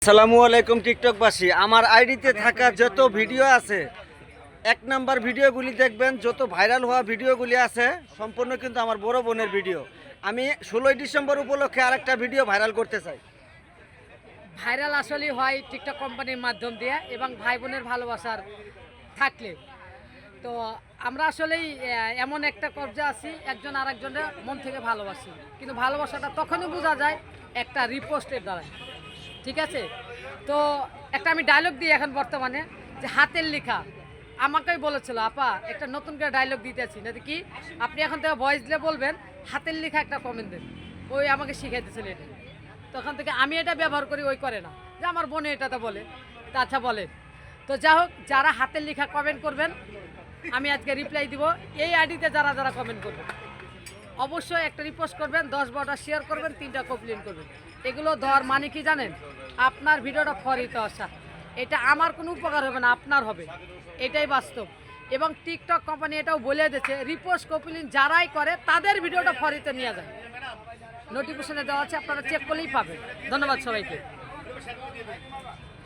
আসসালামু আলাইকুম টিকটকবাসী। আমার আইডিতে থাকা যত ভিডিও আছে, এক নাম্বার ভিডিওগুলি দেখবেন, যত ভাইরাল হওয়া ভিডিওগুলি আছে সম্পূর্ণ কিন্তু আমার বড় বোনের ভিডিও। আমি 16ই ডিসেম্বর উপলক্ষে আরেকটা ভিডিও ভাইরাল করতে চাই। ভাইরাল আসলেই হয় টিকটক কোম্পানির মাধ্যম দিয়ে এবং ভাই বোনের ভালোবাসার থাকলে। তো আমরা আসলেই এমন একটা পর্যায়ে আছি, একজন আরেকজনের মন থেকে ভালোবাসি, কিন্তু ভালোবাসাটা তখনই বোঝা যায় একটা রিপোস্টের দ্বারা। ঠিক আছে, তো একটা আমি ডায়লগ দিই এখন বর্তমানে, যে হাতের লেখা। আমাকেই বলেছিল, আপা একটা নতুন করে ডায়লগ দিতেছি না, কি আপনি এখন থেকে ভয়েস দিলে বলবেন হাতের লেখা একটা কমেন্ট দেন। ওই আমাকে শিখাইতেছিল এটা, তখন থেকে আমি এটা ব্যবহার করি, ওই করে না, যে আমার বোনে এটাতে বলে। তা আচ্ছা বলে, তো যা হোক, যারা হাতের লেখা কমেন্ট করবেন আমি আজকে রিপ্লাই দিব। এই আইডিতে যারা যারা কমেন্ট করবেন অবশ্যই একটা রিপোস্ট করবেন, 10-12টা শেয়ার করবেন, 3টা কমপ্লেন করবেন। এগুলো দেওয়ার মানে কি জানেন? আপনার ভিডিওটা ফরিতে আসা, এটা আমার কোনো উপকার হবে না, আপনার হবে, এটাই বাস্তব। এবং টিকটক কোম্পানি এটাও বলে দিয়েছে, রিপোস্ট কমপ্লেন যারাই করে তাদের ভিডিওটা ফরিতে নিয়ে যায়। নোটিফিকেশনে দেওয়া আছে, আপনারা চেক করলেই পাবেন। ধন্যবাদ সবাইকে।